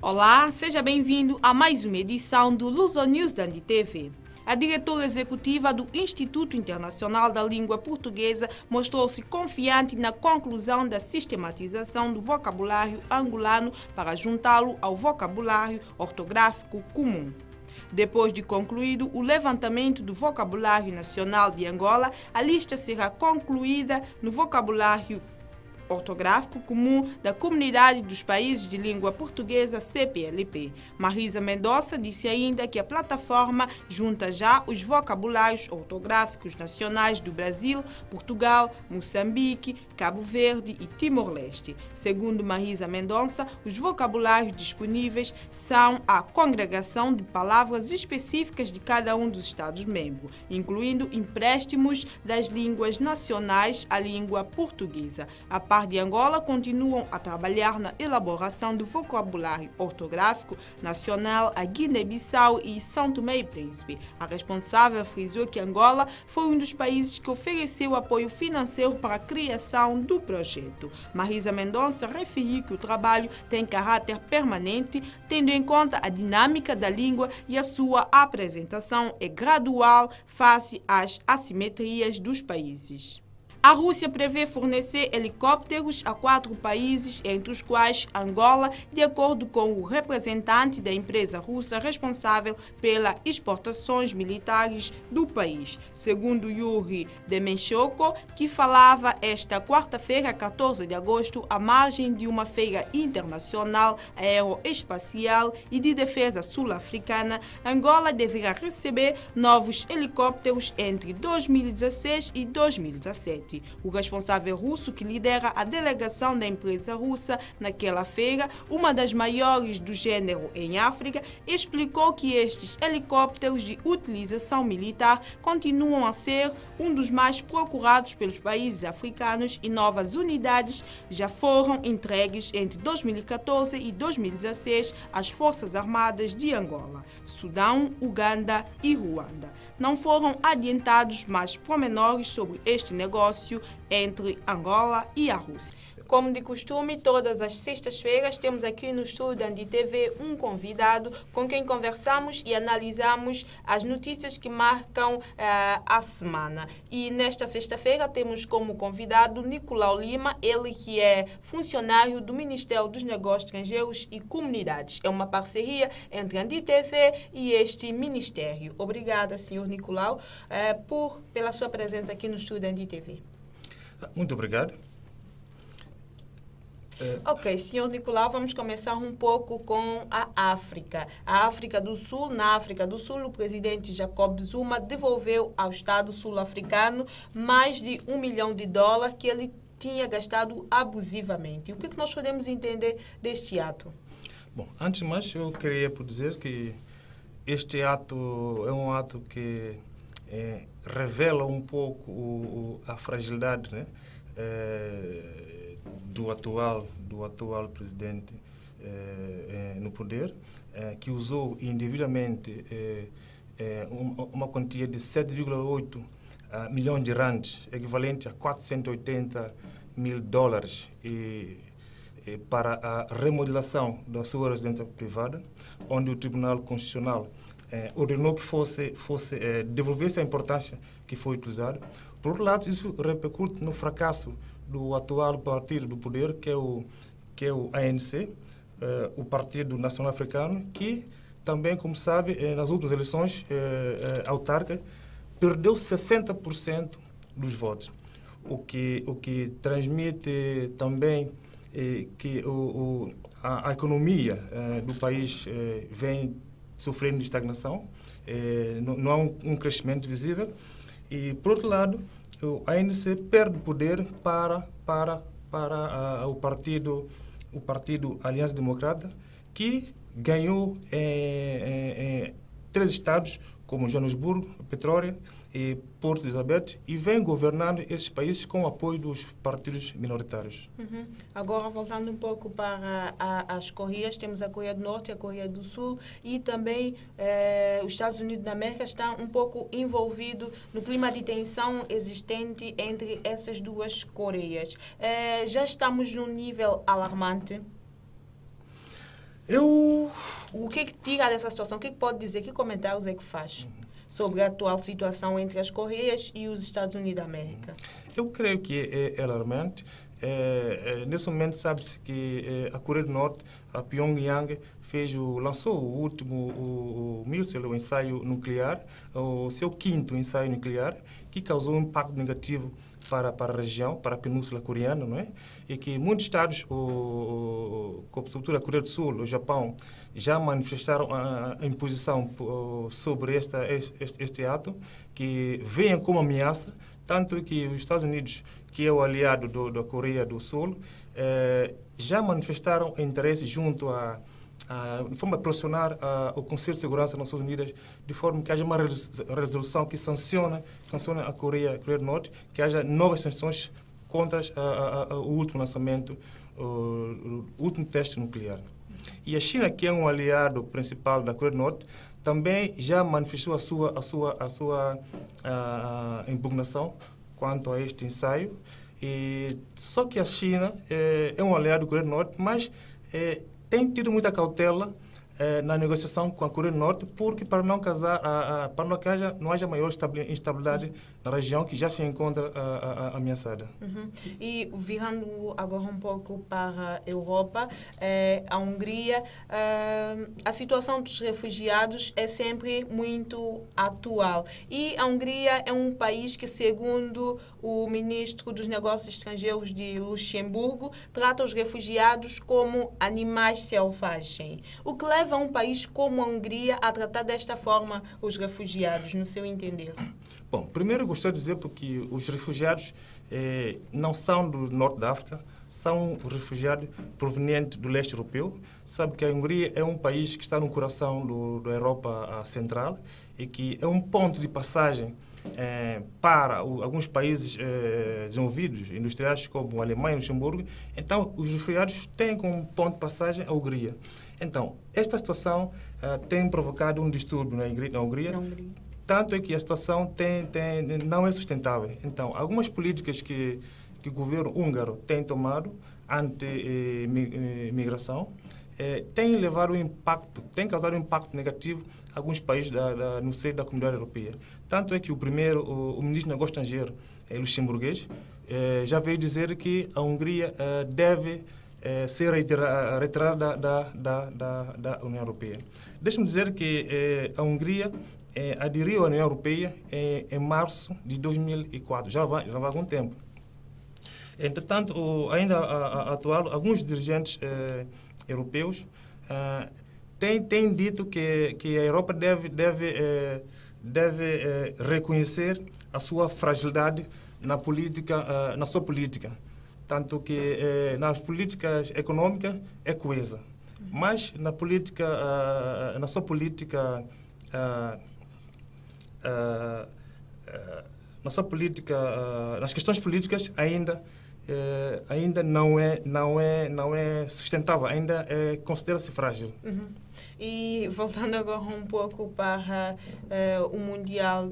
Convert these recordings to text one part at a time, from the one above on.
Olá, seja bem-vindo a mais uma edição do Luso News da NDTV. A diretora executiva do Instituto Internacional da Língua Portuguesa mostrou-se confiante na conclusão da sistematização do vocabulário angolano para juntá-lo ao vocabulário ortográfico comum. Depois de concluído o levantamento do vocabulário nacional de Angola, a lista será concluída no vocabulário ortográfico comum da Comunidade dos Países de Língua Portuguesa, CPLP. Marisa Mendonça disse ainda que a plataforma junta já os vocabulários ortográficos nacionais do Brasil, Portugal, Moçambique, Cabo Verde e Timor-Leste. Segundo Marisa Mendonça, os vocabulários disponíveis são a congregação de palavras específicas de cada um dos Estados-membros, incluindo empréstimos das línguas nacionais à língua portuguesa. A par de Angola, continuam a trabalhar na elaboração do vocabulário ortográfico nacional a Guiné-Bissau e São Tomé e Príncipe. A responsável frisou que Angola foi um dos países que ofereceu apoio financeiro para a criação do projeto. Marisa Mendonça referiu que o trabalho tem caráter permanente, tendo em conta a dinâmica da língua e a sua apresentação é gradual face às assimetrias dos países. A Rússia prevê fornecer helicópteros a 4 países, entre os quais Angola, de acordo com o representante da empresa russa responsável pelas exportações militares do país. Segundo Yuri Demenchoko, que falava esta quarta-feira, 14 de agosto, à margem de uma feira internacional aeroespacial e de defesa sul-africana, Angola deverá receber novos helicópteros entre 2016 e 2017. O responsável russo, que lidera a delegação da empresa russa naquela feira, uma das maiores do gênero em África, explicou que estes helicópteros de utilização militar continuam a ser um dos mais procurados pelos países africanos e novas unidades já foram entregues entre 2014 e 2016 às Forças Armadas de Angola, Sudão, Uganda e Ruanda. Não foram adiantados mais pormenores sobre este negócio entre Angola e a Rússia. Como de costume, todas as sextas-feiras temos aqui no estúdio da NDTV um convidado com quem conversamos e analisamos as notícias que marcam a semana. E nesta sexta-feira temos como convidado Nicolau Lima, ele que é funcionário do Ministério dos Negócios Estrangeiros e Comunidades. É uma parceria entre a NDTV e este Ministério. Obrigada, senhor Nicolau, pela sua presença aqui no estúdio da NDTV. Muito obrigado. Ok, senhor Nicolau, vamos começar um pouco com a África. A África do Sul, na África do Sul, o presidente Jacob Zuma devolveu ao Estado sul-africano mais de $1 milhão que ele tinha gastado abusivamente. O que nós podemos entender deste ato? Bom, antes de mais, eu queria dizer que este ato é um ato que revela um pouco a fragilidade, né, do atual presidente no poder, que usou indevidamente uma quantia de 7,8 milhões de rands, equivalente a $480 mil, para a remodelação da sua residência privada, onde o Tribunal Constitucional ordenou que fosse devolvesse a importância que foi utilizada. Por outro lado, isso repercute no fracasso do atual partido do poder, que é o ANC, o Partido Nacional Africano, que também, como sabe, nas últimas eleições autárquicas, perdeu 60% dos votos, o que transmite também que a economia do país vem sofrendo de estagnação, não há um crescimento visível. E, por outro lado, a ANC perde poder para o partido Aliança Democrata, que ganhou 3 estados, como Joanesburgo, Pretória e Porto Elizabeth, e vem governando esses países com o apoio dos partidos minoritários. Agora, voltando um pouco para as Coreias, temos a Coreia do Norte e a Coreia do Sul, e também os Estados Unidos da América estão um pouco envolvidos no clima de tensão existente entre essas duas Coreias. Já estamos num nível alarmante? O que tira dessa situação? O que pode dizer? Que comentários é que faz sobre a atual situação entre as Coreias e os Estados Unidos da América? Eu creio que é alarmante. Nesse momento sabe-se que a Coreia do Norte, a Pyongyang, lançou o último o míssil, o ensaio nuclear, o seu quinto ensaio nuclear, que causou um impacto negativo para a região, para a Península Coreana, não é? E que muitos estados, sobretudo a Coreia do Sul, o Japão, já manifestaram a imposição sobre este ato, que veem como ameaça, tanto que os Estados Unidos, que é o aliado da Coreia do Sul, já manifestaram interesse junto de forma a pressionar o Conselho de Segurança das Nações Unidas, de forma que haja uma resolução que sancione a Coreia do Norte, que haja novas sanções contra o último lançamento, o último teste nuclear. E a China, que é um aliado principal da Coreia do Norte, também já manifestou a sua impugnação quanto a este ensaio. Só que a China é um aliado da Coreia do Norte, mas tem tido muita cautela na negociação com a Coreia do Norte, porque para não haja maior instabilidade na região que já se encontra ameaçada. E virando agora um pouco para a Europa, a Hungria, a situação dos refugiados é sempre muito atual. E a Hungria é um país que, segundo o ministro dos Negócios Estrangeiros de Luxemburgo, trata os refugiados como animais selvagens. O que leva um país como a Hungria a tratar desta forma os refugiados, no seu entender? Bom, primeiro eu gostaria de dizer porque os refugiados não são do norte da África, são refugiados provenientes do leste europeu. Sabe que a Hungria é um país que está no coração da Europa Central e que é um ponto de passagem para alguns países desenvolvidos, industriais, como a Alemanha e Luxemburgo. Então, os refugiados têm como ponto de passagem a Hungria. Então, esta situação tem provocado um distúrbio na Hungria. Tanto é que a situação não é sustentável. Então, algumas políticas que o governo húngaro tem tomado anti-migração têm causado um impacto negativo a alguns países no seio da comunidade europeia. Tanto é que o ministro dos Negócios Estrangeiros luxemburguês já veio dizer que a Hungria deve ser retirada da União Europeia. Deixe-me dizer que a Hungria aderiu à União Europeia em março de 2004, já vai há algum tempo. Entretanto, ainda atual, alguns dirigentes europeus têm dito que a Europa deve reconhecer a sua fragilidade na sua política. Tanto que nas políticas econômicas é coesa, mas na sua política nas questões políticas ainda não é sustentável, ainda considera-se frágil. E voltando agora um pouco para o Mundial,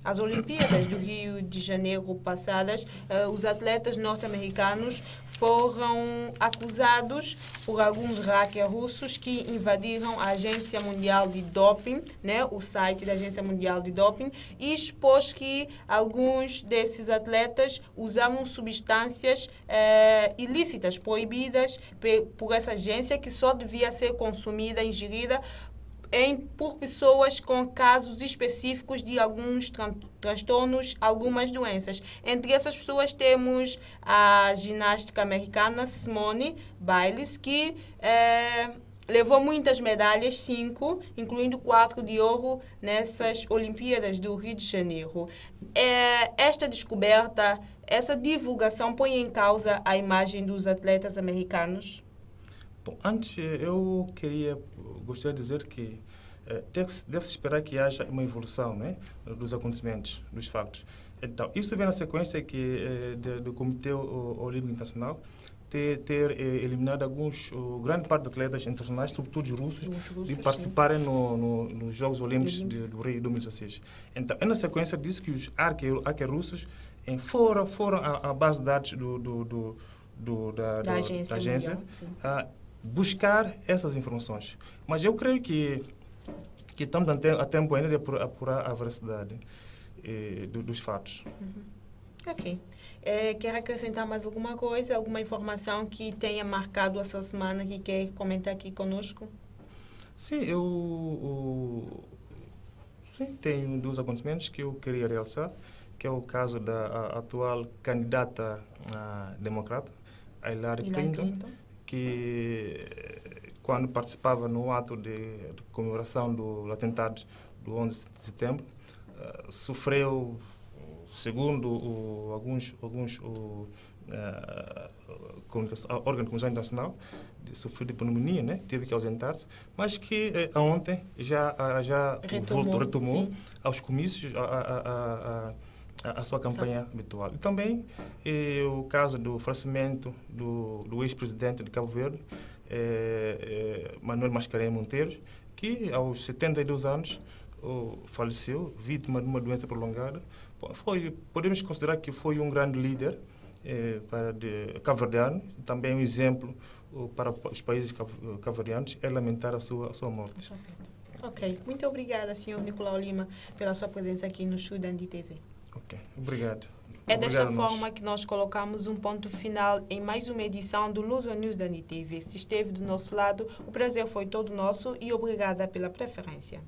as Olimpíadas do Rio de Janeiro passadas, os atletas norte-americanos foram acusados por alguns hackers russos que invadiram a Agência Mundial de Doping, né, o site da Agência Mundial de Doping, e expôs que alguns desses atletas usavam substâncias ilícitas, proibidas por essa agência, que só devia ser consumida, ingerida por pessoas com casos específicos de alguns transtornos, algumas doenças. Entre essas pessoas temos a ginástica americana Simone Biles, que levou muitas medalhas, 5, incluindo 4 de ouro nessas Olimpíadas do Rio de Janeiro. Esta descoberta, essa divulgação põe em causa a imagem dos atletas americanos? Bom, antes, gostaria de dizer que deve-se esperar que haja uma evolução, né, dos acontecimentos, dos factos. Então, isso vem na sequência do Comitê Olímpico Internacional ter eliminado grande parte dos atletas internacionais, sobretudo os russos, de participarem nos Jogos Olímpicos do Rio 2016. Então, é na sequência disso que os hackers russos foram à base de dados da agência, buscar essas informações. Mas eu creio que estamos a tempo ainda de apurar a veracidade dos fatos. Ok. Quer acrescentar mais alguma coisa, alguma informação que tenha marcado essa semana que quer comentar aqui conosco? Sim, sim, tenho 2 acontecimentos que eu queria realçar, que é o caso da atual candidata democrata, a Hillary Clinton, que quando participava no ato de comemoração do atentado do 11 de setembro, sofreu, segundo alguns órgãos de comunicação internacional, sofreu de pneumonia, né? Teve que ausentar-se, mas que ontem já retomou aos comícios a sua campanha habitual. E também o caso do falecimento do ex-presidente de Cabo Verde, Manuel Mascarenhas Monteiro, que aos 72 anos faleceu, vítima de uma doença prolongada. Podemos considerar que foi um grande líder cabo-verdiano, também um exemplo para os países cabo-verdianos. É lamentar a sua morte. Ok. Muito obrigada, Sr. Nicolau Lima, pela sua presença aqui no Estudante TV. Ok. Obrigado. É desta forma que nós colocamos um ponto final em mais uma edição do Luso News da NITV. Se esteve do nosso lado, o prazer foi todo nosso e obrigada pela preferência.